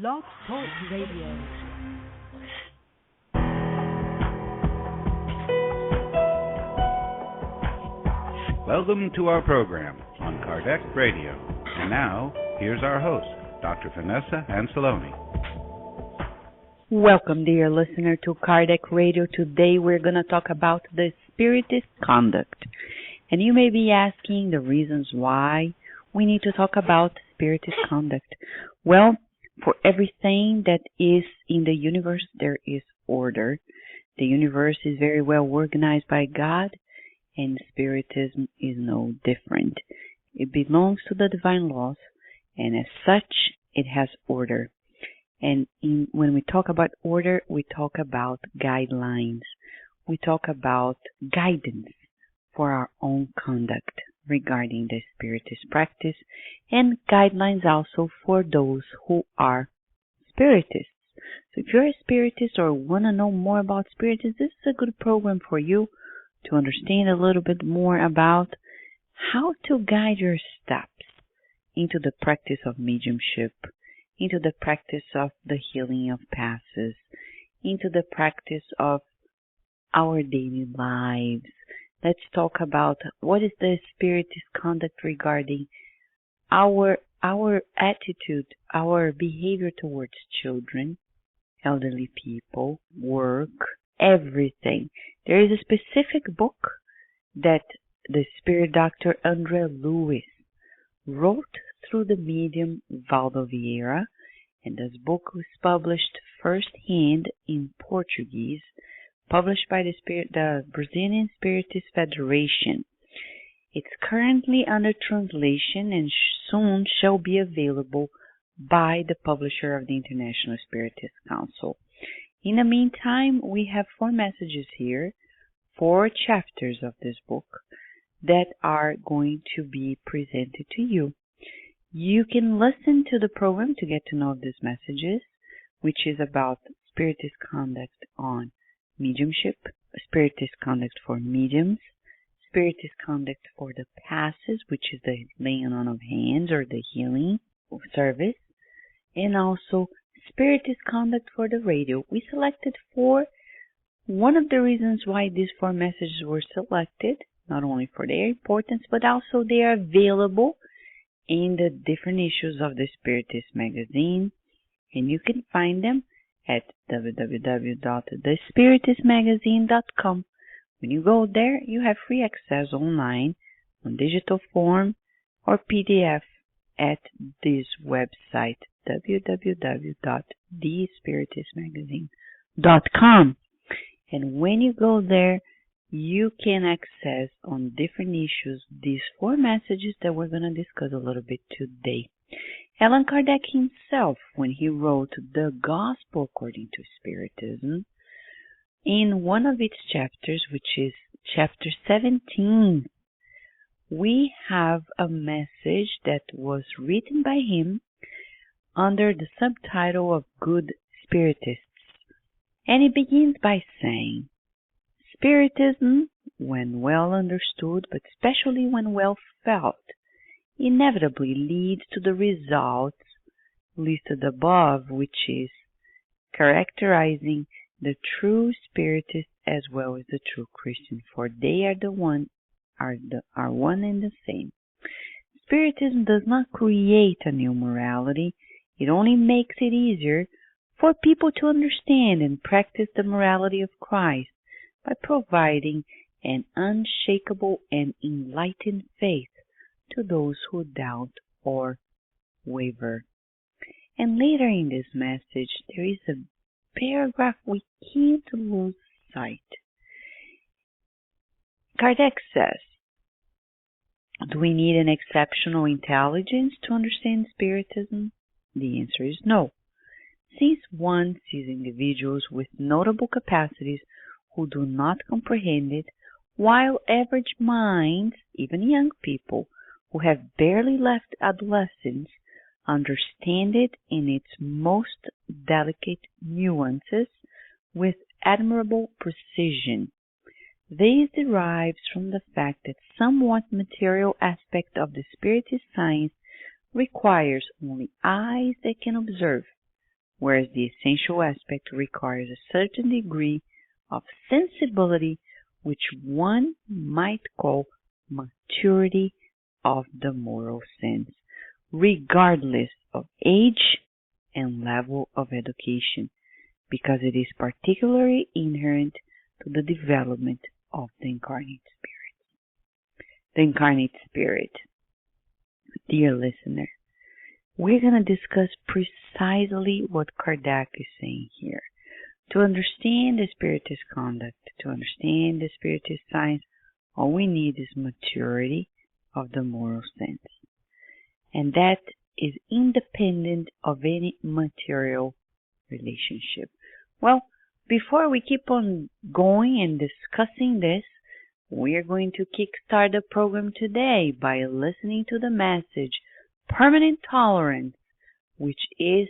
Blog Talk Radio. Welcome to our program on Kardec Radio. And now, here's our host, Dr. Vanessa Anceloni. Welcome, dear listener, to Kardec Radio. Today we're going to talk about the Spiritist conduct. And you may be asking the reasons why we need to talk about Spiritist conduct. Well, for everything that is in the universe, there is order. The universe is very well organized by God, and Spiritism is no different. It belongs to the divine laws, and as such, it has order. And when we talk about order, we talk about guidelines. We talk about guidance for our own conduct regarding the Spiritist practice, and guidelines also for those who are Spiritists. So if you're a Spiritist or want to know more about Spiritists, this is a good program for you to understand a little bit more about how to guide your steps into the practice of mediumship, into the practice of the healing of passes, into the practice of our daily lives. Let's talk about what is the Spiritist conduct regarding our attitude, our behavior towards children, elderly people, work, everything. There is a specific book that the spirit doctor André Luiz wrote through the medium Valdo Vieira, and this book was published firsthand in Portuguese, published by the Brazilian Spiritist Federation. It's currently under translation and soon shall be available by the publisher of the International Spiritist Council. In the meantime, we have 4 messages here, 4 chapters of this book that are going to be presented to you. You can listen to the program to get to know these messages, which is about Spiritist conduct on mediumship, Spiritist conduct for mediums, Spiritist conduct for the passes, which is the laying on of hands or the healing service, and also Spiritist conduct for the radio. We selected 4. One of the reasons why these 4 messages were selected, not only for their importance, but also they are available in the different issues of the Spiritist magazine, and you can find them at www.thespiritistmagazine.com. When you go there, you have free access online on digital form or PDF at this website, www.thespiritistmagazine.com. And when you go there, you can access on different issues these 4 messages that we're going to discuss a little bit today. Allan Kardec himself, when he wrote The Gospel According to Spiritism, in one of its chapters, which is chapter 17, we have a message that was written by him under the subtitle of Good Spiritists. And it begins by saying, Spiritism, when well understood, but especially when well felt, inevitably leads to the results listed above, which is characterizing the true Spiritist as well as the true Christian, for they are one and the same. Spiritism does not create a new morality. It only makes it easier for people to understand and practice the morality of Christ by providing an unshakable and enlightened faith to those who doubt or waver. And later in this message, there is a paragraph we can't lose sight. Kardec says, do we need an exceptional intelligence to understand Spiritism? The answer is no. Since one sees individuals with notable capacities who do not comprehend it, while average minds, even young people who have barely left adolescence, understand it in its most delicate nuances with admirable precision. This derives from the fact that somewhat material aspect of the Spiritist science requires only eyes that can observe, whereas the essential aspect requires a certain degree of sensibility, which one might call maturity of the moral sense, regardless of age and level of education, because it is particularly inherent to the development of the incarnate spirit. The incarnate spirit. Dear listener, we're going to discuss precisely what Kardec is saying here. To understand the Spiritist conduct, to understand the Spiritist science, all we need is maturity of the moral sense. And that is independent of any material relationship. Well, before we keep on going and discussing this, we are going to kickstart the program today by listening to the message Permanent Tolerance, which is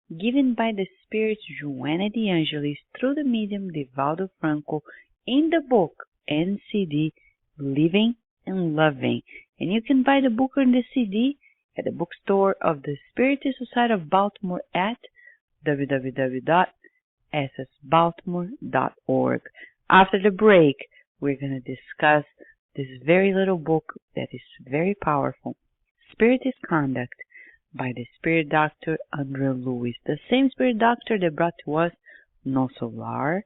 given by the Spirit Joanna de Angelis through the medium Divaldo Franco in the book and CD Living and Loving. And you can buy the book and the CD at the bookstore of the Spiritist Society of Baltimore at www.ssbaltimore.org. After the break, we're going to discuss this very little book that is very powerful, Spiritist Conduct, by the Spirit Doctor André Lewis, the same Spirit Doctor that brought to us No Solar,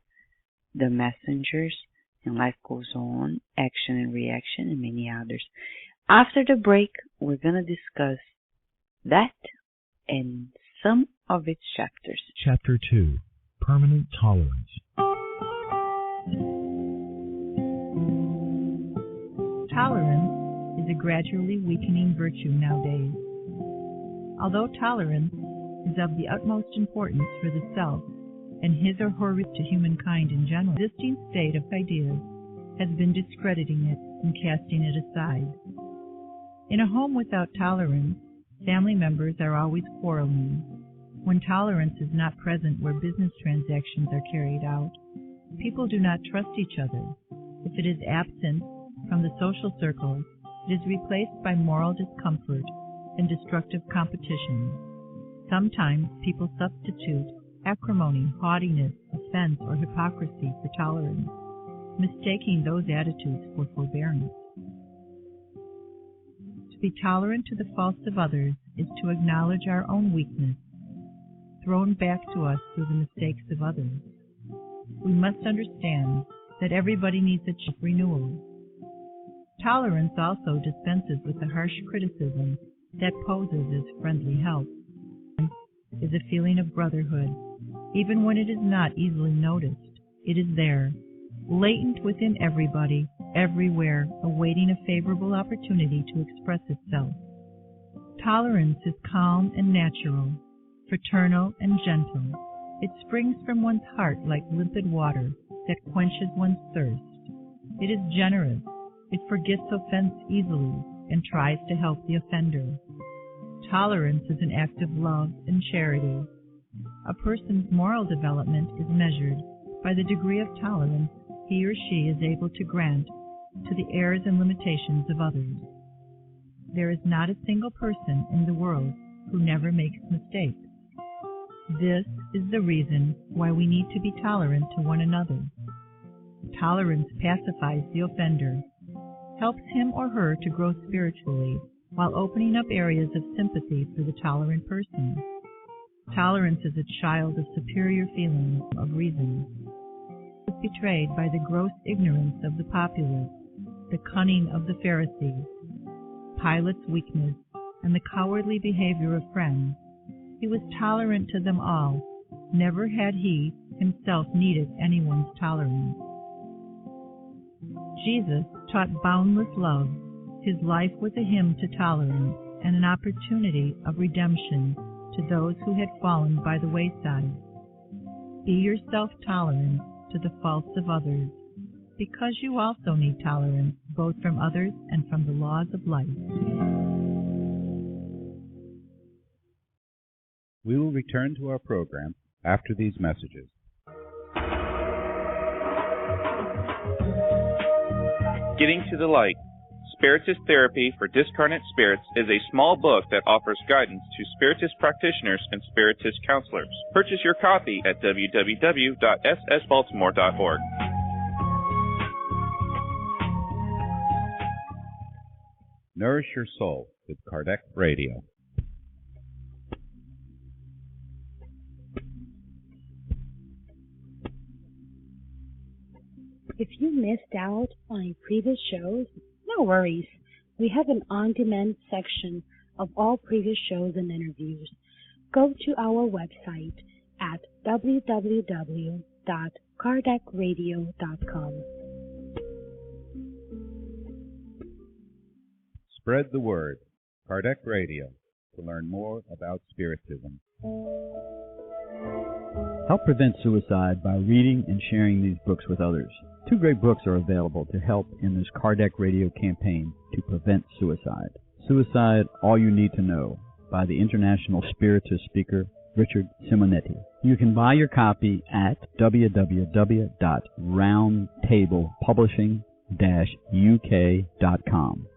The Messengers, and Life Goes On, Action and Reaction, and many others. After the break, we're going to discuss that and some of its chapters. Chapter 2, Permanent Tolerance. Tolerance is a gradually weakening virtue nowadays. Although tolerance is of the utmost importance for the self and his or her to humankind in general, the existing state of ideas has been discrediting it and casting it aside. In a home without tolerance, family members are always quarreling. When tolerance is not present where business transactions are carried out, people do not trust each other. If it is absent from the social circle, it is replaced by moral discomfort and destructive competition. Sometimes people substitute acrimony, haughtiness, offense, or hypocrisy for tolerance, mistaking those attitudes for forbearance. To be tolerant to the faults of others is to acknowledge our own weakness, thrown back to us through the mistakes of others. We must understand that everybody needs a renewal. Tolerance also dispenses with the harsh criticism that poses as friendly help. Is a feeling of brotherhood. Even when it is not easily noticed, it is there, latent within everybody, everywhere, awaiting a favorable opportunity to express itself. Tolerance is calm and natural, fraternal and gentle. It springs from one's heart like limpid water that quenches one's thirst. It is generous. It forgets offense easily and tries to help the offender. Tolerance is an act of love and charity. A person's moral development is measured by the degree of tolerance he or she is able to grant to the errors and limitations of others. There is not a single person in the world who never makes mistakes. This is the reason why we need to be tolerant to one another. Tolerance pacifies the offender, helps him or her to grow spiritually, while opening up areas of sympathy for the tolerant person. Tolerance is a child of superior feelings of reason. It is betrayed by the gross ignorance of the populace, the cunning of the Pharisees, Pilate's weakness, and the cowardly behavior of friends. He was tolerant to them all. Never had he himself needed anyone's tolerance. Jesus taught boundless love. His life was a hymn to tolerance and an opportunity of redemption to those who had fallen by the wayside. Be yourself tolerant to the faults of others, because you also need tolerance both from others and from the laws of life. We will return to our program after these messages. Getting to the Light, Spiritist Therapy for Discarnate Spirits is a small book that offers guidance to Spiritist practitioners and Spiritist counselors. Purchase your copy at www.ssbaltimore.org. Nourish Your Soul with Kardec Radio. If you missed out on previous shows, no worries. We have an on-demand section of all previous shows and interviews. Go to our website at www.kardecradio.com. Spread the word. Kardec Radio, to learn more about Spiritism. Help prevent suicide by reading and sharing these books with others. 2 great books are available to help in this Kardec Radio campaign to prevent suicide. Suicide, All You Need to Know, by the international Spiritist speaker Richard Simonetti. You can buy your copy at www.roundtablepublishing-uk.com.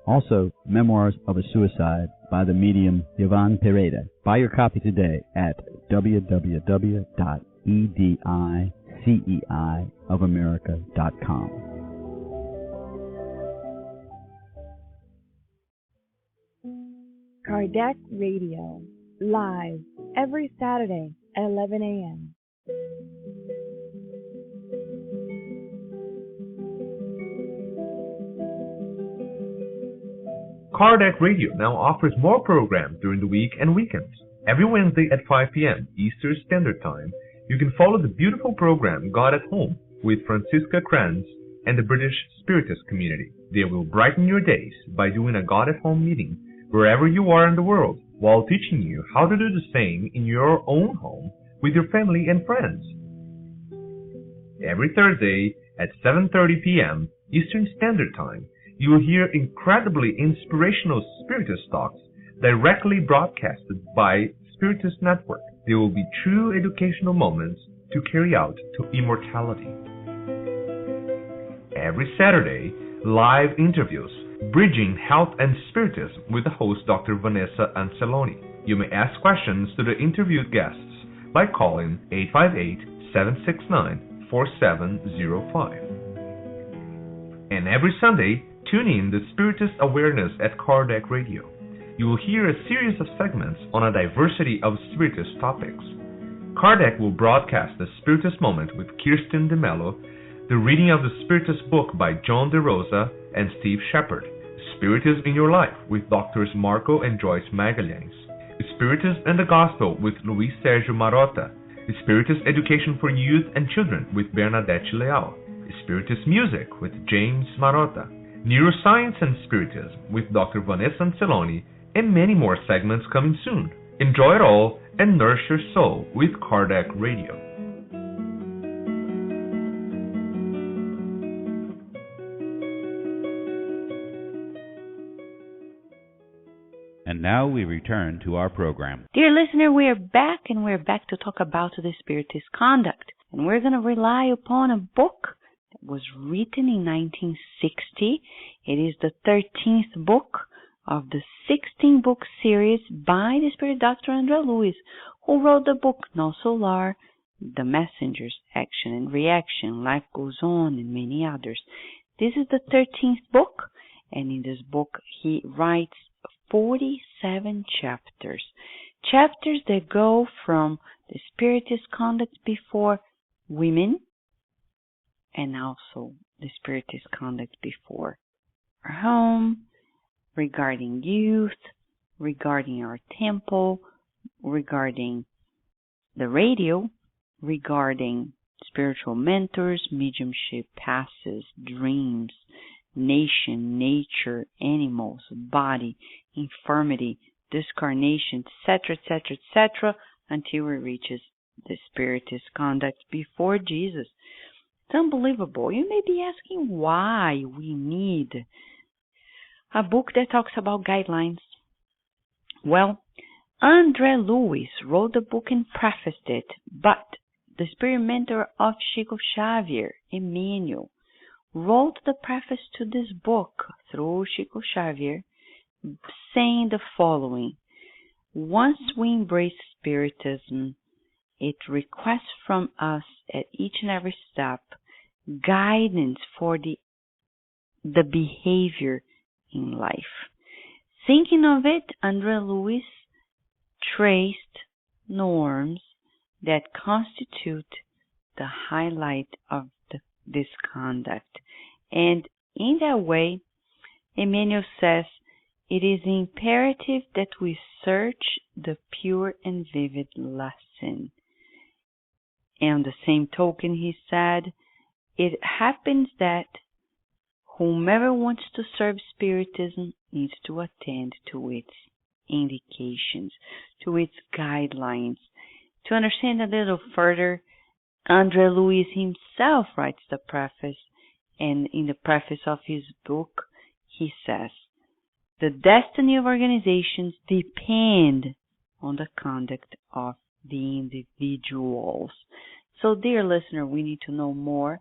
Also, Memoirs of a Suicide by the medium Yvonne Pereda. Buy your copy today at www.ediceiofamerica.com. Kardec Radio, live every Saturday at 11 a.m. Kardec Radio now offers more programs during the week and weekends. Every Wednesday at 5 p.m. Eastern Standard Time, you can follow the beautiful program God at Home with Francisca Kranz and the British Spiritist community. They will brighten your days by doing a God at Home meeting wherever you are in the world, while teaching you how to do the same in your own home with your family and friends. Every Thursday at 7:30 p.m. Eastern Standard Time, you will hear incredibly inspirational Spiritist talks directly broadcasted by Spiritist Network. There will be true educational moments to carry out to immortality. Every Saturday, live interviews, Bridging Health and Spiritism with the host Dr. Vanessa Anceloni. You may ask questions to the interviewed guests by calling 858-769-4705. And every Sunday, tune in to Spiritist Awareness at Kardec Radio. You will hear a series of segments on a diversity of Spiritist topics. Kardec will broadcast the Spiritist Moment with Kirsten DeMello, the reading of the Spiritist book by John DeRosa and Steve Shepard, Spiritism in Your Life with Drs. Marco and Joyce Magalhães, Spiritism and the Gospel with Luis Sergio Marotta, Spiritist Education for Youth and Children with Bernadette Leal, Spiritist Music with James Marotta, Neuroscience and Spiritism with Dr. Vanessa Anceloni, and many more segments coming soon. Enjoy it all and nourish your soul with Kardec Radio. And now we return to our program. Dear listener, we are back, and we're back to talk about the Spiritist conduct. And we're going to rely upon a book that was written in 1960. It is the 13th book of the 16-book series by the Spirit Dr. André Luiz, who wrote the book No Solar, The Messengers, Action and Reaction, Life Goes On, and many others. This is the 13th book, and in this book he writes 47 chapters. Chapters that go from the Spiritist conduct before women and also the Spiritist conduct before our home, regarding youth, regarding our temple, regarding the radio, regarding spiritual mentors, mediumship, passes, dreams, nation, nature, animals, body, infirmity, discarnation, etc., etc., etc., until it reaches the Spiritist conduct before Jesus. It's unbelievable. You may be asking why we need a book that talks about guidelines. Well, André Luiz wrote the book and prefaced it, but the spirit mentor of Chico Xavier, Emmanuel, wrote the preface to this book through Chico Xavier, saying the following: once we embrace Spiritism, it requests from us at each and every step guidance for the behavior in life. Thinking of it, André Luiz traced norms that constitute the highlight of this conduct. And in that way, Emmanuel says, it is imperative that we search the pure and vivid lesson. And on the same token, he said, it happens that whomever wants to serve Spiritism needs to attend to its indications, to its guidelines. To understand a little further, André Luiz himself writes the preface, and in the preface of his book, he says, the destiny of organizations depend on the conduct of the individuals. So, dear listener, we need to know more.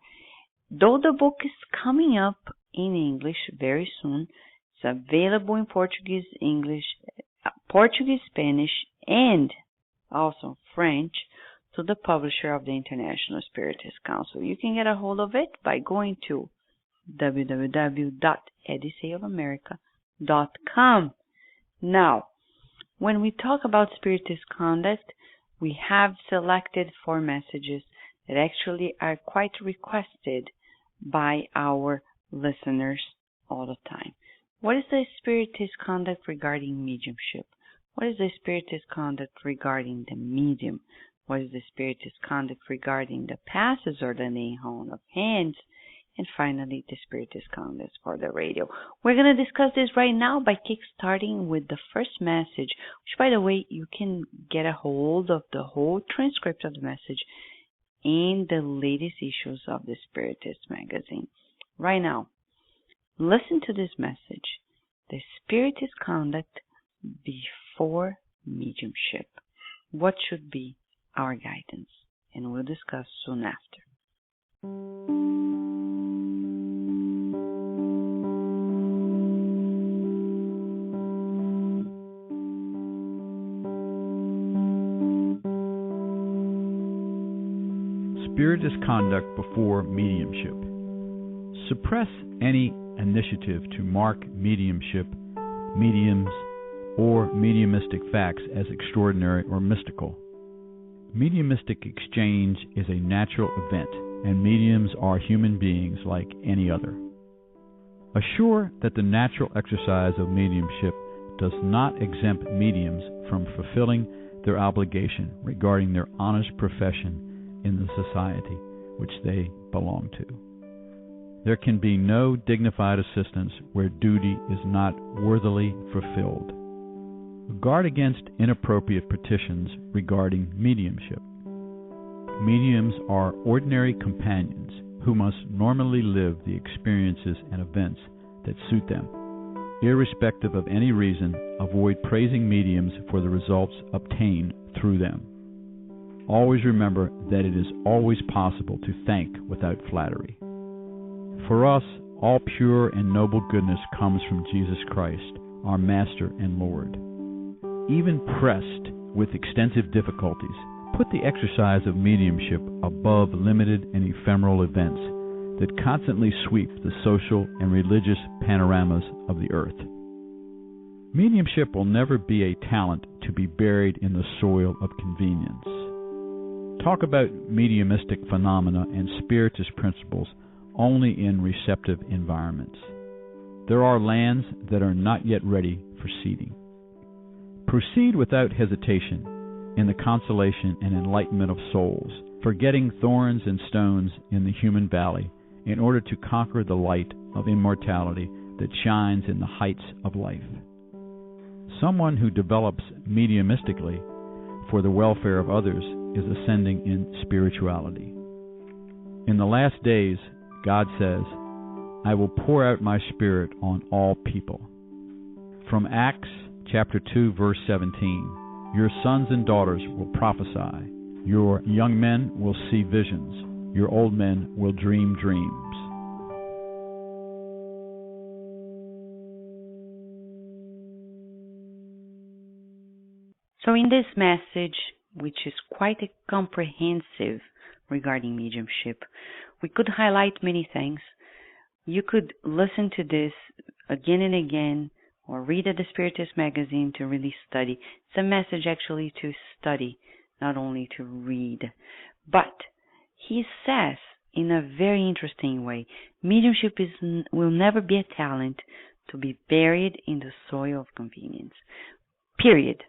Though the book is coming up in English very soon, it's available in Portuguese, English, Portuguese, Spanish, and also French to the publisher of the International Spiritist Council. You can get a hold of it by going to www.edisayofamerica.com. Now, when we talk about Spiritist conduct, we have selected 4 messages that actually are quite requested by our listeners all the time. What is the Spiritist conduct regarding mediumship? What is the Spiritist conduct regarding the medium? What is the Spiritist conduct regarding the passes or the laying on of hands? And finally, the Spiritist conduct for the radio. We're going to discuss this right now by kickstarting with the first message, which, by the way, you can get a hold of the whole transcript of the message in the latest issues of the Spiritist magazine. Right now, listen to this message: the Spiritist conduct before mediumship. What should be our guidance? And we'll discuss soon after. Spiritist conduct before mediumship. Suppress any initiative to mark mediumship, mediums, or mediumistic facts as extraordinary or mystical. Mediumistic exchange is a natural event, and mediums are human beings like any other. Assure that the natural exercise of mediumship does not exempt mediums from fulfilling their obligation regarding their honest profession in the society which they belong to. There can be no dignified assistance where duty is not worthily fulfilled. Guard against inappropriate petitions regarding mediumship. Mediums are ordinary companions who must normally live the experiences and events that suit them. Irrespective of any reason, avoid praising mediums for the results obtained through them. Always remember that it is always possible to thank without flattery. For us, all pure and noble goodness comes from Jesus Christ, our Master and Lord. Even pressed with extensive difficulties, put the exercise of mediumship above limited and ephemeral events that constantly sweep the social and religious panoramas of the earth. Mediumship will never be a talent to be buried in the soil of convenience. Talk about mediumistic phenomena and Spiritist principles only in receptive environments. There are lands that are not yet ready for seeding. Proceed without hesitation in the consolation and enlightenment of souls, forgetting thorns and stones in the human valley in order to conquer the light of immortality that shines in the heights of life. Someone who develops mediumistically for the welfare of others is ascending in spirituality. In the last days, God says, I will pour out my Spirit on all people. From Acts chapter 2, verse 17, your sons and daughters will prophesy, your young men will see visions, your old men will dream dreams. So in this message, which is quite comprehensive regarding mediumship, we could highlight many things. You could listen to this again and again, or read at the Spiritist magazine to really study. It's a message actually to study, not only to read. But he says in a very interesting way, mediumship will never be a talent to be buried in the soil of convenience. Period.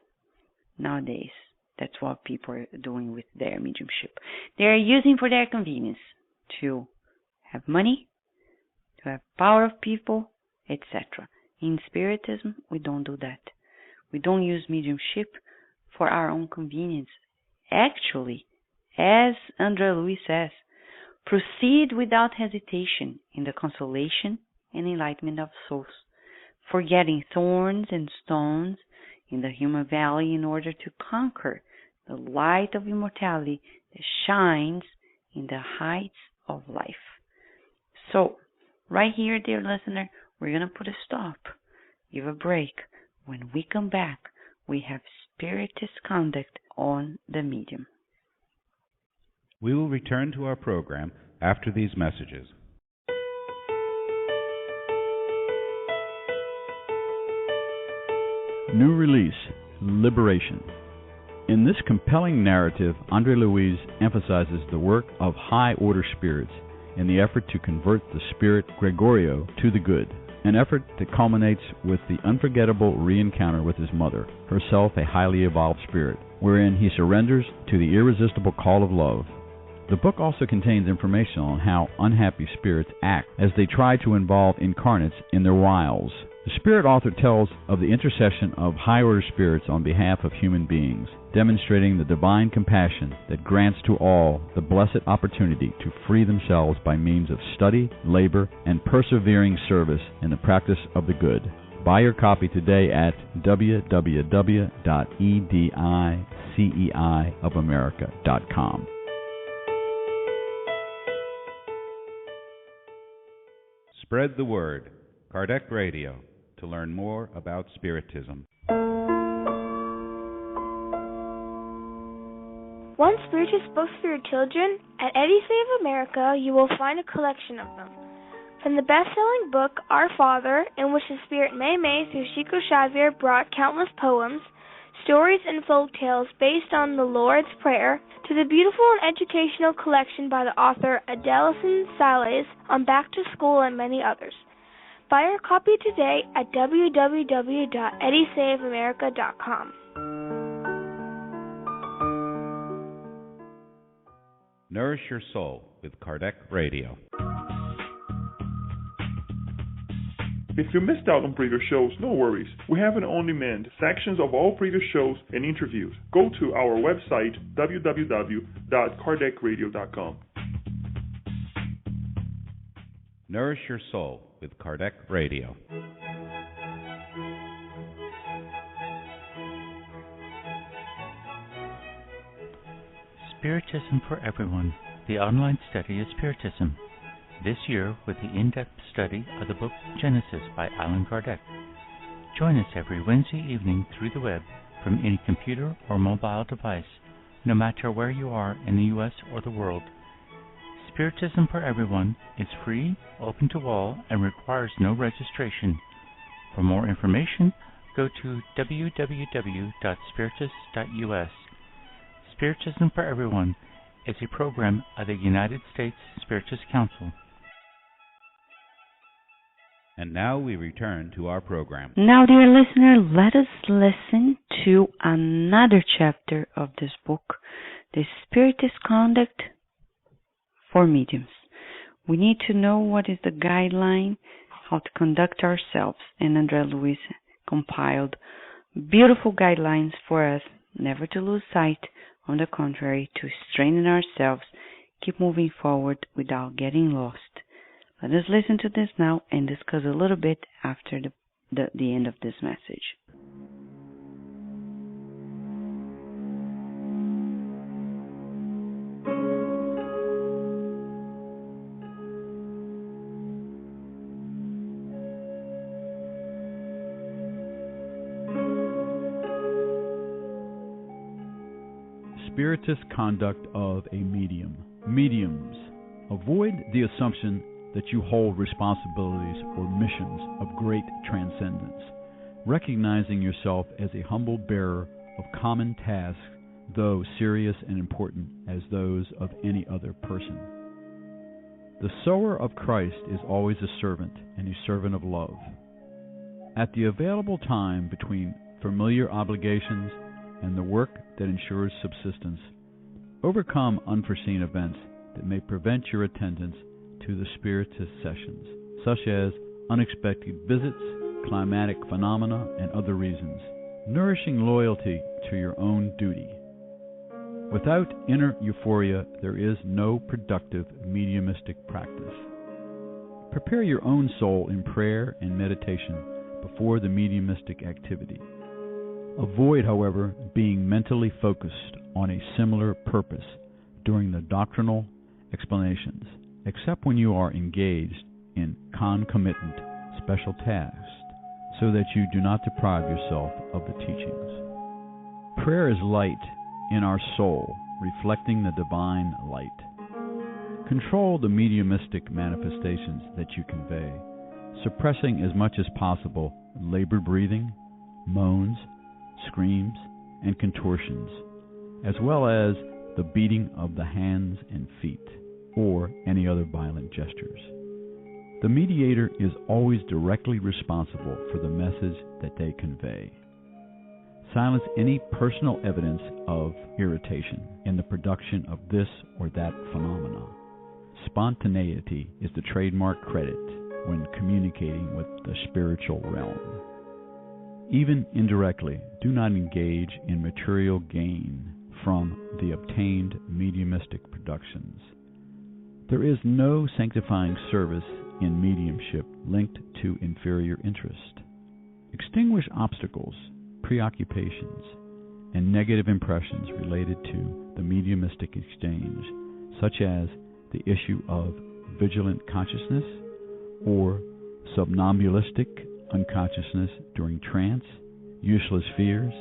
Nowadays, that's what people are doing with their mediumship. They are using for their convenience to have money, to have power of people, etc. In Spiritism, we don't do that. We don't use mediumship for our own convenience. Actually, as André Louis says, proceed without hesitation in the consolation and enlightenment of souls, forgetting thorns and stones in the human valley in order to conquer the light of immortality that shines in the heights of life. So, right here, dear listener, we're going to put a stop, give a break. When we come back, we have Spiritist conduct on the medium. We will return to our program after these messages. New release, Liberation. In this compelling narrative, André Louis emphasizes the work of high-order spirits in the effort to convert the spirit Gregorio to the good, an effort that culminates with the unforgettable re-encounter with his mother, herself a highly evolved spirit, wherein he surrenders to the irresistible call of love. The book also contains information on how unhappy spirits act as they try to involve incarnates in their wiles. The spirit author tells of the intercession of high-order spirits on behalf of human beings, demonstrating the divine compassion that grants to all the blessed opportunity to free themselves by means of study, labor, and persevering service in the practice of the good. Buy your copy today at www.ediceiofamerica.com. Spread the word. Kardec Radio, to learn more about Spiritism. Want Spiritist books for your children? At Edicei of America, you will find a collection of them. From the best-selling book, Our Father, in which the Spirit Mei through Chico Xavier brought countless poems, stories, and folk tales based on the Lord's Prayer, to the beautiful and educational collection by the author Adelson Sales on Back to School and many others. Buy your copy today at www.ediceiofamerica.com. Nourish your soul with Kardec Radio. If you missed out on previous shows, no worries. We have an on-demand sections of all previous shows and interviews. Go to our website, www.kardecradio.com. Nourish your soul with Kardec Radio. Spiritism for Everyone, the online study of Spiritism. This year with the in-depth study of the book Genesis by Allan Kardec. Join us every Wednesday evening through the web from any computer or mobile device, no matter where you are in the U.S. or the world. Spiritism for Everyone is free, open to all, and requires no registration. For more information, go to www.spiritist.us. Spiritism for Everyone is a program of the United States Spiritist Council. And now we return to our program. Now, dear listener, let us listen to another chapter of this book, The Spiritist Conduct for Mediums. We need to know what is the guideline, how to conduct ourselves, and André Louis compiled beautiful guidelines for us, never to lose sight, on the contrary, to strengthen ourselves, keep moving forward without getting lost. Let us listen to this now and discuss a little bit after the end of this message. Spiritist conduct of a medium. Mediums. Avoid the assumption that you hold responsibilities or missions of great transcendence, recognizing yourself as a humble bearer of common tasks, though serious and important as those of any other person. The sower of Christ is always a servant, and a servant of love. At the available time between familiar obligations and the work that ensures subsistence, overcome unforeseen events that may prevent your attendance to the Spiritist sessions, such as unexpected visits, climatic phenomena, and other reasons, nourishing loyalty to your own duty. Without inner euphoria, there is no productive mediumistic practice. Prepare your own soul in prayer and meditation before the mediumistic activity. Avoid, however, being mentally focused on a similar purpose during the doctrinal explanations, except when you are engaged in concomitant special tasks, so that you do not deprive yourself of the teachings. Prayer is light in our soul, reflecting the divine light. Control the mediumistic manifestations that you convey, suppressing as much as possible labored breathing, moans, screams, and contortions, as well as the beating of the hands and feet, or any other violent gestures. The mediator is always directly responsible for the message that they convey. Silence any personal evidence of irritation in the production of this or that phenomena. Spontaneity is the trademark credit when communicating with the spiritual realm. Even indirectly, do not engage in material gain from the obtained mediumistic productions. There is no sanctifying service in mediumship linked to inferior interest. Extinguish obstacles, preoccupations, and negative impressions related to the mediumistic exchange, such as the issue of vigilant consciousness or somnambulistic unconsciousness during trance, useless fears,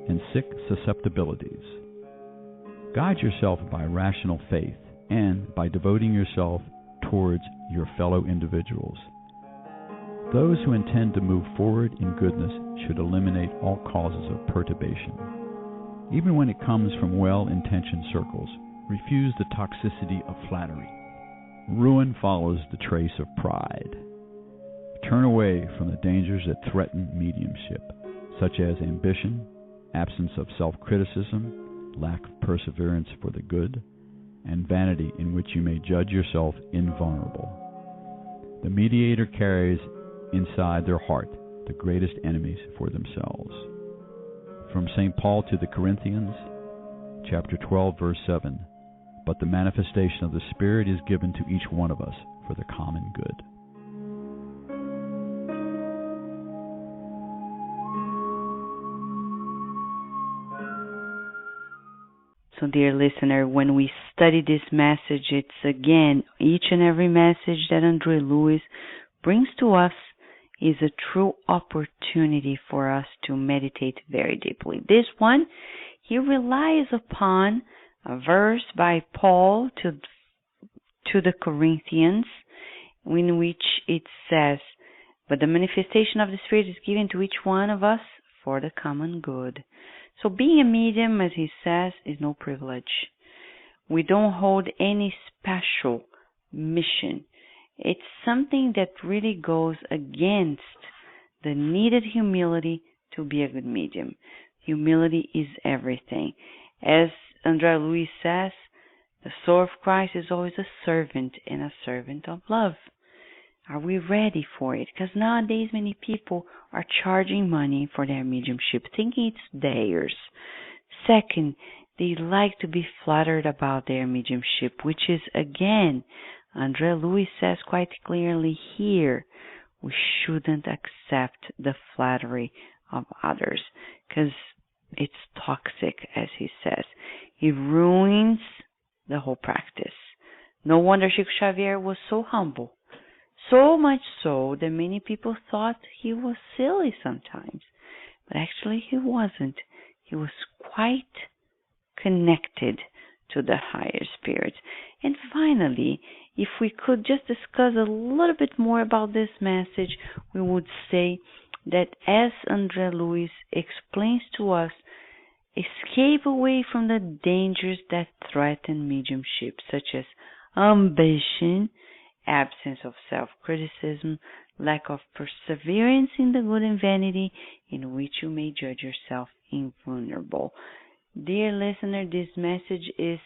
and sick susceptibilities. Guide yourself by rational faith and by devoting yourself towards your fellow individuals. Those who intend to move forward in goodness should eliminate all causes of perturbation. Even when it comes from well-intentioned circles, refuse the toxicity of flattery. Ruin follows the trace of pride. Turn away from the dangers that threaten mediumship, such as ambition, absence of self-criticism, lack of perseverance for the good, and vanity in which you may judge yourself invulnerable. The mediator carries inside their heart the greatest enemies for themselves. From St. Paul to the Corinthians, chapter 12, verse 7, but the manifestation of the Spirit is given to each one of us for the common good. So, dear listener, when we study this message, it's again, each and every message that Andre Lewis brings to us is a true opportunity for us to meditate very deeply. This one, he relies upon a verse by Paul to the Corinthians, in which it says, but the manifestation of the Spirit is given to each one of us for the common good. So being a medium, as he says, is no privilege. We don't hold any special mission. It's something that really goes against the needed humility to be a good medium. Humility is everything. As Andre Louis says, the soul of Christ is always a servant and a servant of love. Are we ready for it? Because nowadays many people are charging money for their mediumship, thinking it's theirs. Second, they like to be flattered about their mediumship, which is, again, Andre Louis says quite clearly here, we shouldn't accept the flattery of others, because it's toxic, as he says. It ruins the whole practice. No wonder Chico Xavier was so humble. So much so that many people thought he was silly sometimes. But actually he wasn't. He was quite connected to the higher spirits. And finally, if we could just discuss a little bit more about this message, we would say that as André Luiz explains to us, escape away from the dangers that threaten mediumship, such as ambition, absence of self-criticism, lack of perseverance in the good and vanity, in which you may judge yourself invulnerable. Dear listener, this message is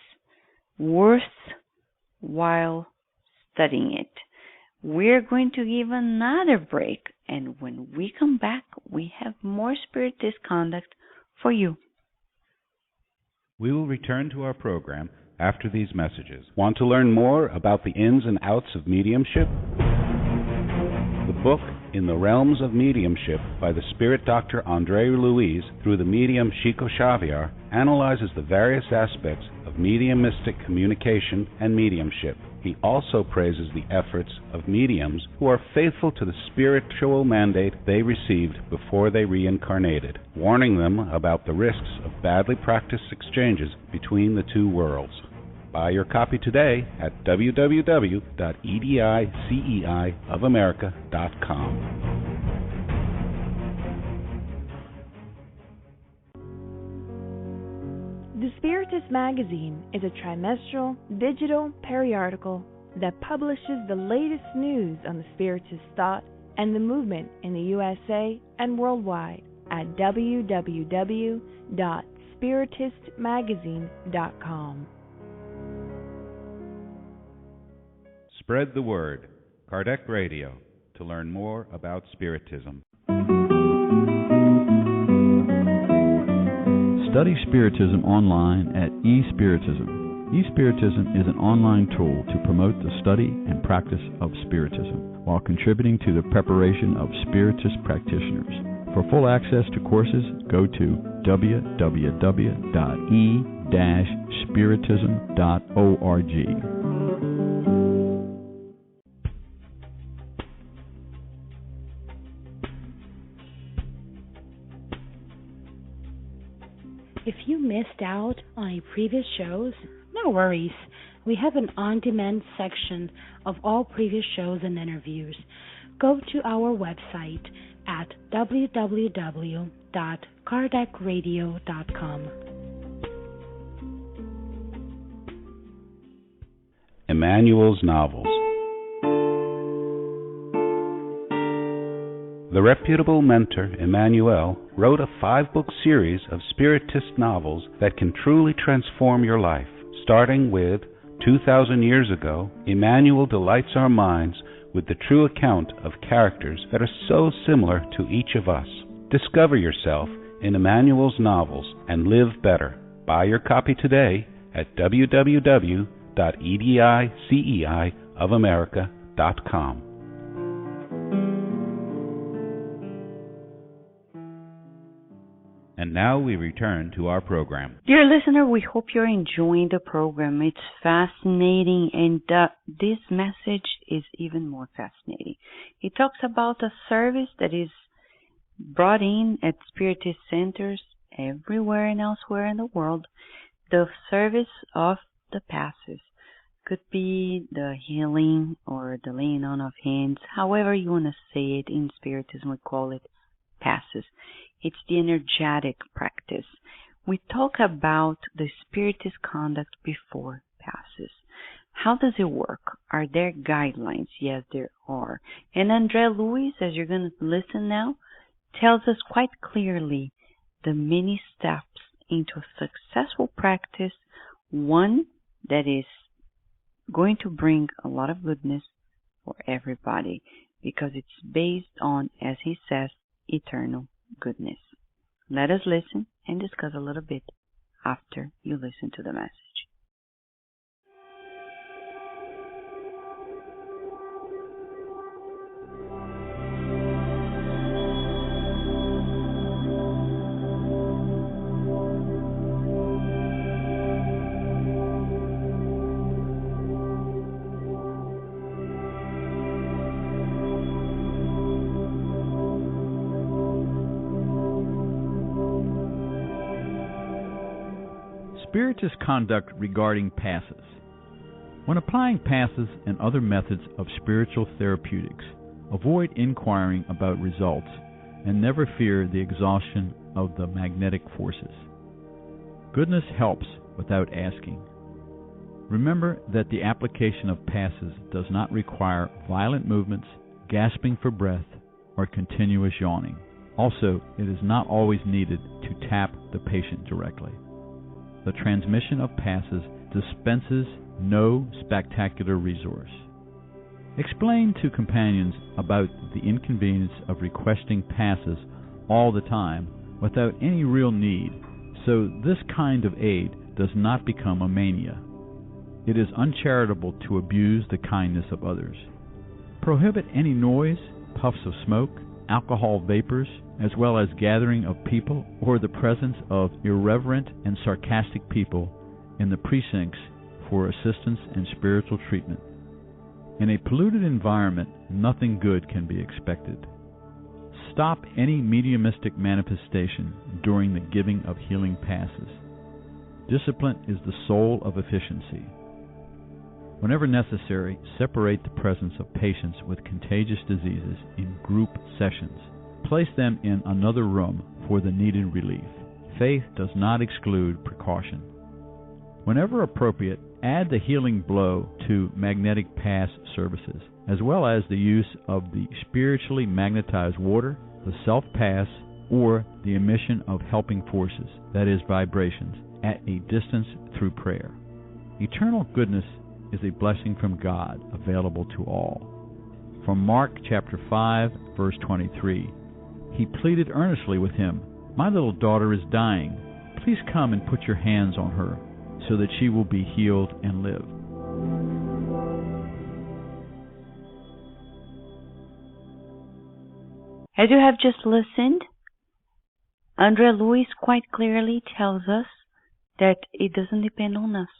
worthwhile studying it. We're going to give another break, and when we come back, we have more Spiritist conduct for you. We will return to our program after these messages. Want to learn more about the ins and outs of mediumship? The book In the Realms of Mediumship by the spirit doctor André Luiz through the medium Chico Xavier analyzes the various aspects of mediumistic communication and mediumship. He also praises the efforts of mediums who are faithful to the spiritual mandate they received before they reincarnated, warning them about the risks of badly practiced exchanges between the two worlds. Buy your copy today at www.ediceiofamerica.com. The Spiritist magazine is a trimestral digital periodical that publishes the latest news on the Spiritist thought and the movement in the USA and worldwide at www.spiritistmagazine.com. Spread the word. Kardec Radio, to learn more about Spiritism. Study Spiritism online at eSpiritism. eSpiritism is an online tool to promote the study and practice of Spiritism while contributing to the preparation of Spiritist practitioners. For full access to courses, go to www.e-spiritism.org. If you missed out on any previous shows, no worries. We have an on-demand section of all previous shows and interviews. Go to our website at www.kardecradio.com. Emmanuel's Novels. The reputable mentor, Emmanuel, wrote a 5-book series of Spiritist novels that can truly transform your life. Starting with 2,000 Years Ago, Emmanuel delights our minds with the true account of characters that are so similar to each of us. Discover yourself in Emmanuel's novels and live better. Buy your copy today at www.ediceiofamerica.com. And now we return to our program. Dear listener, we hope you're enjoying the program. It's fascinating, and this message is even more fascinating. It talks about a service that is brought in at Spiritist centers everywhere and elsewhere in the world. The service of the passes. Could be the healing or the laying on of hands, however you want to say it. In Spiritism, we call it passes. It's the energetic practice. We talk about the Spiritist conduct before passes. How does it work? Are there guidelines? Yes, there are. And André Luiz, as you're going to listen now, tells us quite clearly the many steps into a successful practice, one that is going to bring a lot of goodness for everybody, because it's based on, as he says, eternal goodness. Let us listen and discuss a little bit after you listen to the message. Spiritist conduct regarding passes. When applying passes and other methods of spiritual therapeutics, avoid inquiring about results and never fear the exhaustion of the magnetic forces. Goodness helps without asking. Remember that the application of passes does not require violent movements, gasping for breath, or continuous yawning. Also, it is not always needed to tap the patient directly. The transmission of passes dispenses no spectacular resource. Explain to companions about the inconvenience of requesting passes all the time without any real need, so this kind of aid does not become a mania. It is uncharitable to abuse the kindness of others. Prohibit any noise, puffs of smoke, alcohol vapors, as well as gathering of people or the presence of irreverent and sarcastic people in the precincts for assistance and spiritual treatment. In a polluted environment, nothing good can be expected. Stop any mediumistic manifestation during the giving of healing passes. Discipline is the soul of efficiency. Whenever necessary, separate the presence of patients with contagious diseases in group sessions. Place them in another room for the needed relief. Faith does not exclude precaution. Whenever appropriate, add the healing blow to magnetic pass services, as well as the use of the spiritually magnetized water, the self-pass, or the emission of helping forces, that is, vibrations, at a distance through prayer. Eternal goodness is a blessing from God available to all. From Mark chapter 5, verse 23, he pleaded earnestly with him, "My little daughter is dying. Please come and put your hands on her, so that she will be healed and live." As you have just listened, André Luiz quite clearly tells us that it doesn't depend on us.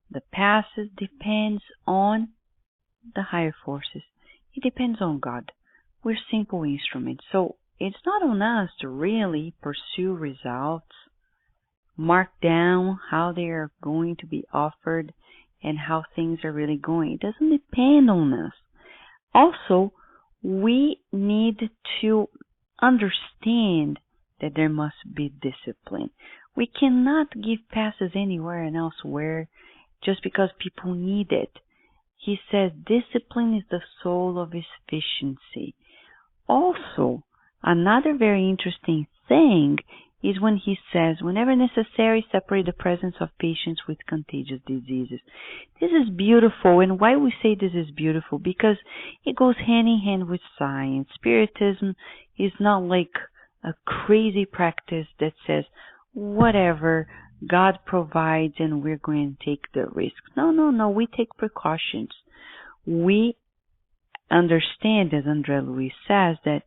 The passes depends on the higher forces. It depends on God. We're simple instruments. So it's not on us to really pursue results, mark down how they are going to be offered and how things are really going. It doesn't depend on us. Also, we need to understand that there must be discipline. We cannot give passes anywhere and elsewhere just because people need it. He says discipline is the soul of efficiency. Also, another very interesting thing is when he says, whenever necessary, separate the presence of patients with contagious diseases. This is beautiful, and why we say this is beautiful? Because it goes hand in hand with science. Spiritism is not like a crazy practice that says, whatever, God provides and we're going to take the risk. No, we take precautions. We understand, as André Luiz says, that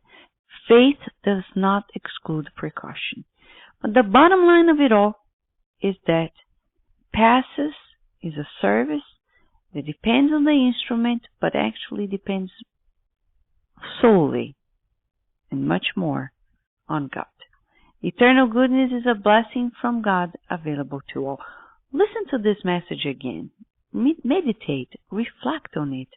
faith does not exclude precaution. But the bottom line of it all is that passes is a service that depends on the instrument, but actually depends solely and much more on God. Eternal goodness is a blessing from God available to all. Listen to this message again. Meditate, reflect on it,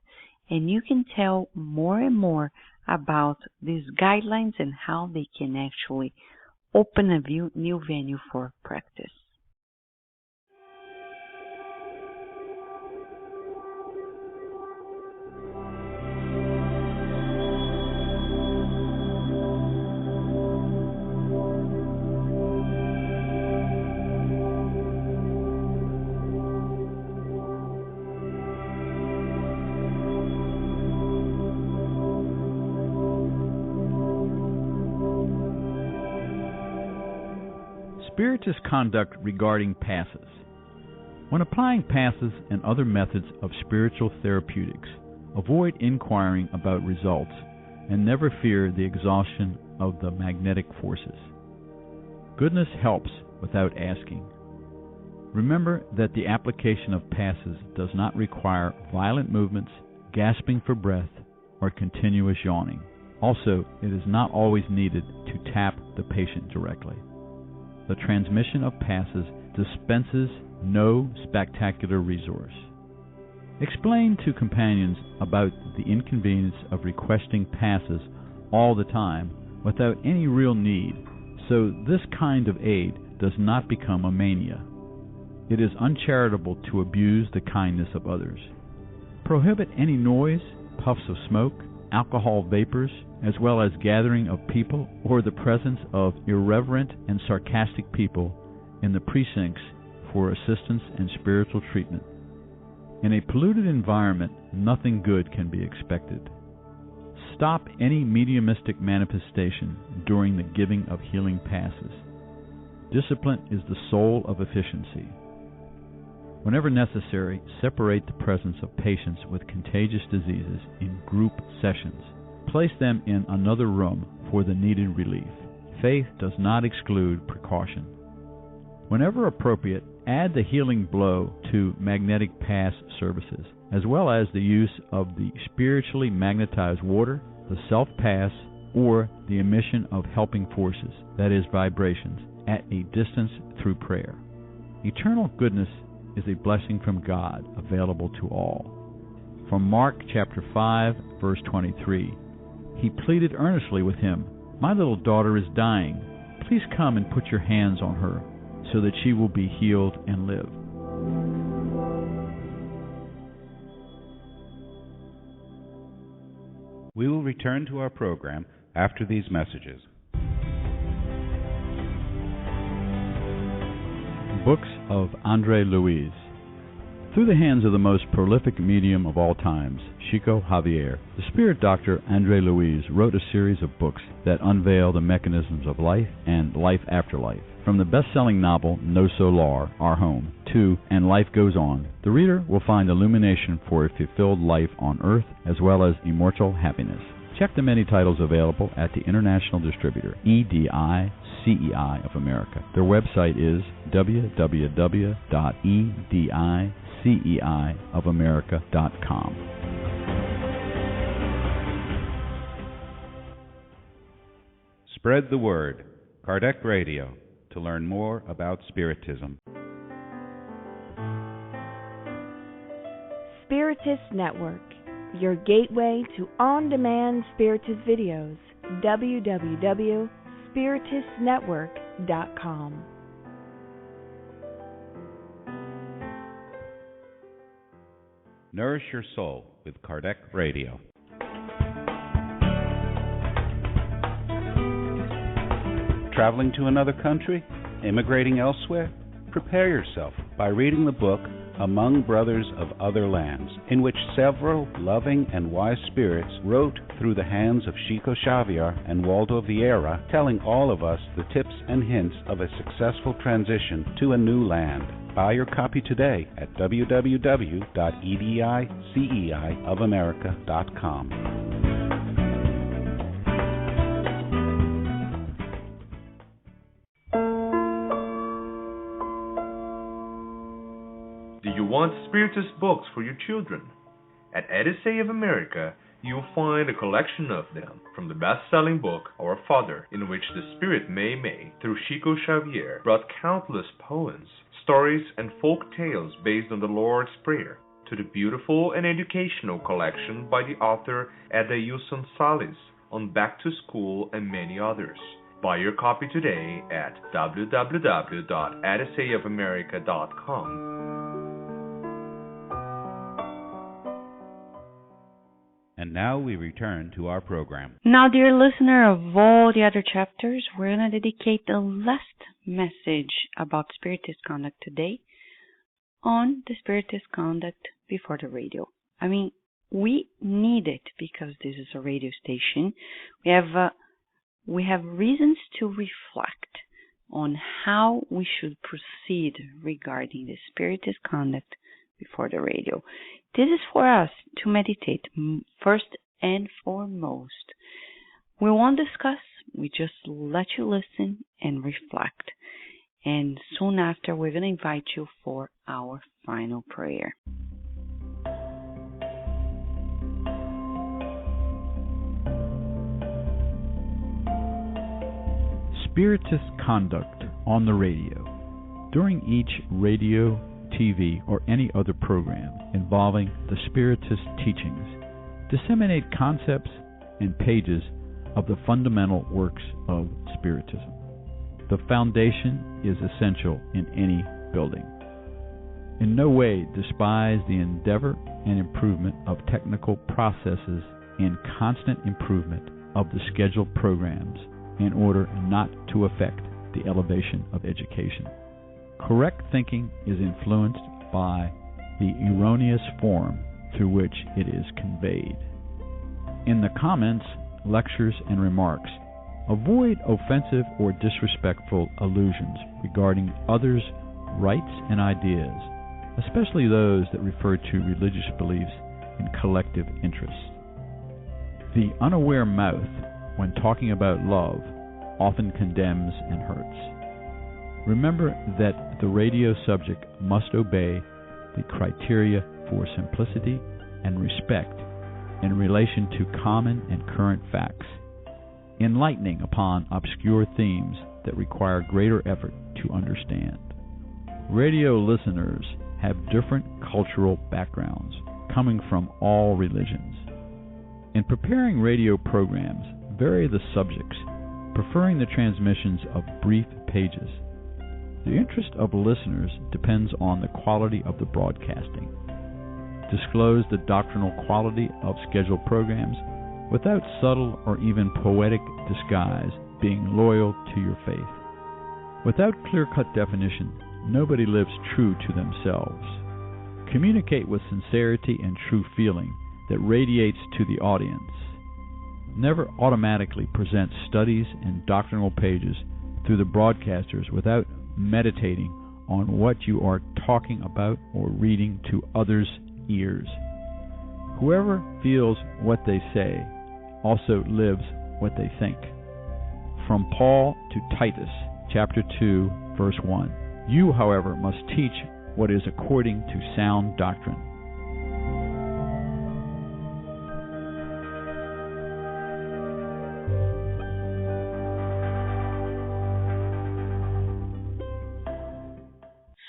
and you can tell more and more about these guidelines and how they can actually open a new venue for practice. Spiritist conduct regarding passes. When applying passes and other methods of spiritual therapeutics, avoid inquiring about results and never fear the exhaustion of the magnetic forces. Goodness helps without asking. Remember that the application of passes does not require violent movements, gasping for breath, or continuous yawning. Also, it is not always needed to tap the patient directly. The transmission of passes dispenses no spectacular resource. Explain to companions about the inconvenience of requesting passes all the time without any real need, so this kind of aid does not become a mania. It is uncharitable to abuse the kindness of others. Prohibit any noise, puffs of smoke, alcohol vapors, as well as gathering of people or the presence of irreverent and sarcastic people in the precincts for assistance and spiritual treatment. In a polluted environment, nothing good can be expected. Stop any mediumistic manifestation during the giving of healing passes. Discipline is the soul of efficiency. Whenever necessary, separate the presence of patients with contagious diseases in group sessions. Place them in another room for the needed relief. Faith does not exclude precaution. Whenever appropriate, add the healing blow to magnetic pass services, as well as the use of the spiritually magnetized water, the self-pass, or the emission of helping forces, that is, vibrations, at a distance through prayer. Eternal goodness is a blessing from God available to all. From Mark chapter 5, verse 23, he pleaded earnestly with him, "My little daughter is dying. Please come and put your hands on her, so that she will be healed and live." We will return to our program after these messages. Books of André Louis. Through the hands of the most prolific medium of all times, Chico Javier, the spirit doctor André Louis wrote a series of books that unveil the mechanisms of life and life after life. From the best-selling novel No Solar, Our Home, to And Life Goes On, the reader will find illumination for a fulfilled life on Earth as well as immortal happiness. Check the many titles available at the international distributor, EDI CEI of America. Their website is www.ediceiofamerica.com. Spread the word. Kardec Radio, to learn more about Spiritism. Spiritist Network, your gateway to on-demand Spiritist videos. www.spiritistnetwork.com. Nourish your soul with Kardec Radio. Traveling to another country? Immigrating elsewhere? Prepare yourself by reading the book Among Brothers of Other Lands, in which several loving and wise spirits wrote through the hands of Chico Xavier and Waldo Vieira, telling all of us the tips and hints of a successful transition to a new land. Buy your copy today at www.ediceiofamerica.com. Do you want Spiritist books for your children? At Odyssey of America, you'll find a collection of them, from the best-selling book Our Father, in which the Spirit Mei Mei, through Chico Xavier, brought countless poems, stories, and folk tales based on the Lord's Prayer, to the beautiful and educational collection by the author Eda Yuson Salis on Back to School and many others. Buy your copy today at www.odysseyofamerica.com. And now we return to our program. Now, dear listener, of all the other chapters, we're going to dedicate the last message about Spiritist conduct today on the Spiritist conduct before the radio. I mean, we need it because this is a radio station. We have reasons to reflect on how we should proceed regarding the Spiritist conduct before the radio. This is for us to meditate first and foremost. We won't discuss, we just let you listen and reflect. And soon after, we're going to invite you for our final prayer. Spiritist conduct on the radio. During each radio, TV, or any other program involving the Spiritist teachings, disseminate concepts and pages of the fundamental works of Spiritism. The foundation is essential in any building. In no way despise the endeavor and improvement of technical processes and constant improvement of the scheduled programs in order not to affect the elevation of education. Correct thinking is influenced by the erroneous form through which it is conveyed. In the comments, lectures, and remarks, avoid offensive or disrespectful allusions regarding others' rights and ideas, especially those that refer to religious beliefs and collective interests. The unaware mouth, when talking about love, often condemns and hurts. Remember that the radio subject must obey the criteria for simplicity and respect in relation to common and current facts, enlightening upon obscure themes that require greater effort to understand. Radio listeners have different cultural backgrounds, coming from all religions. In preparing radio programs, vary the subjects, preferring the transmissions of brief pages. The interest of listeners depends on the quality of the broadcasting. Disclose the doctrinal quality of scheduled programs without subtle or even poetic disguise, being loyal to your faith. Without clear-cut definition, nobody lives true to themselves. Communicate with sincerity and true feeling that radiates to the audience. Never automatically present studies and doctrinal pages through the broadcasters without meditating on what you are talking about or reading to others' ears. Whoever feels what they say also lives what they think. From Paul to Titus, chapter 2, verse 1. You, however, must teach what is according to sound doctrine.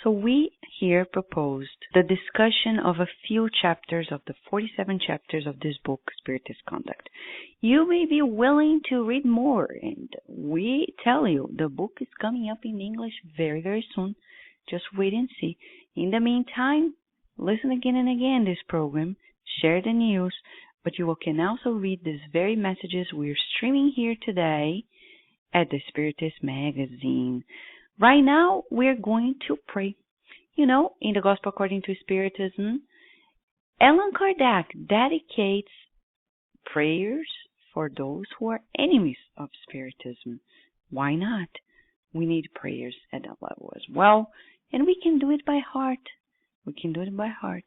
So we here proposed the discussion of a few chapters of the 47 chapters of this book, Spiritist Conduct. You may be willing to read more, and we tell you the book is coming up in English very, very soon. Just wait and see. In the meantime, listen again and again this program, share the news, but you can also read these very messages we're streaming here today at the Spiritist magazine. Right now, we're going to pray. You know, in the Gospel According to Spiritism, Allan Kardec dedicates prayers for those who are enemies of Spiritism. Why not? We need prayers at that level as well, and we can do it by heart. We can do it by heart.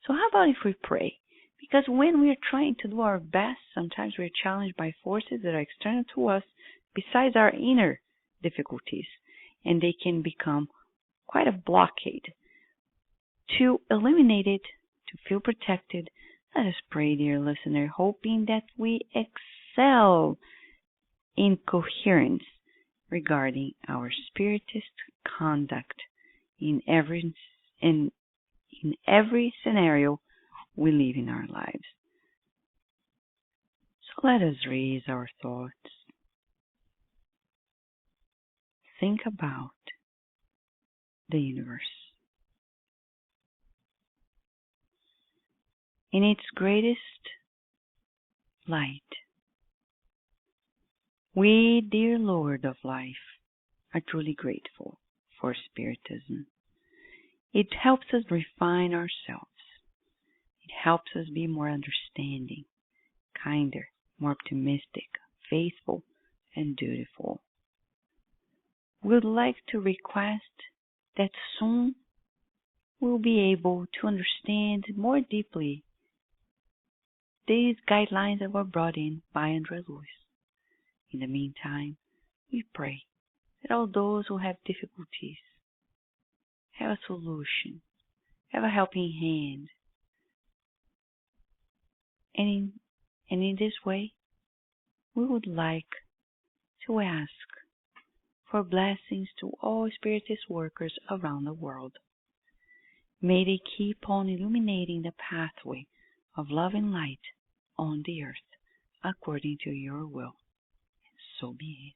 So how about if we pray? Because when we're trying to do our best, sometimes we're challenged by forces that are external to us, besides our inner difficulties. And they can become quite a blockade. To eliminate it, to feel protected, let us pray, dear listener, hoping that we excel in coherence regarding our Spiritist conduct in every scenario we live in our lives. So let us raise our thoughts. Think about the universe. In its greatest light, we, dear Lord of life, are truly grateful for Spiritism. It helps us refine ourselves. It helps us be more understanding, kinder, more optimistic, faithful, and dutiful. We would like to request that soon we'll be able to understand more deeply these guidelines that were brought in by André Luiz. In the meantime, we pray that all those who have difficulties have a solution, have a helping hand. And in this way, we would like to ask for blessings to all Spiritist workers around the world. May they keep on illuminating the pathway of love and light on the earth, according to your will. So be it.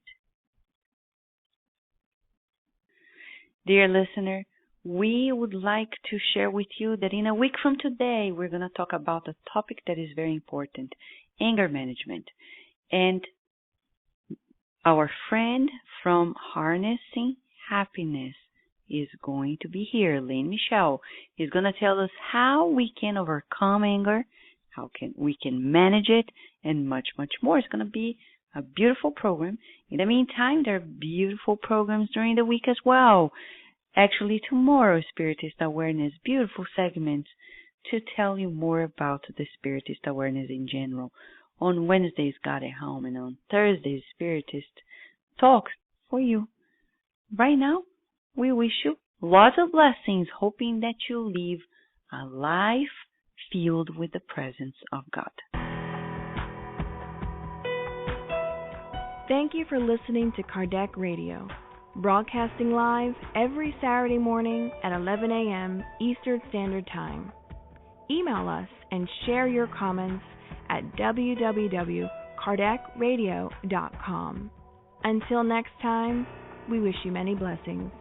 Dear listener, we would like to share with you that in a week from today, we're going to talk about a topic that is very important, anger management. And our friend from Harnessing Happiness is going to be here, Lane Michelle. He's going to tell us how we can overcome anger, how we can manage it, and much, much more. It's going to be a beautiful program. In the meantime, there are beautiful programs during the week as well. Actually, tomorrow, Spiritist Awareness, beautiful segments to tell you more about the Spiritist Awareness in general. On Wednesdays, God at Home, and on Thursdays, Spiritist Talks for you. Right now, we wish you lots of blessings, hoping that you live a life filled with the presence of God. Thank you for listening to Kardec Radio, broadcasting live every Saturday morning at 11 a.m. Eastern Standard Time. Email us and share your comments at www.kardecradio.com. Until next time, we wish you many blessings.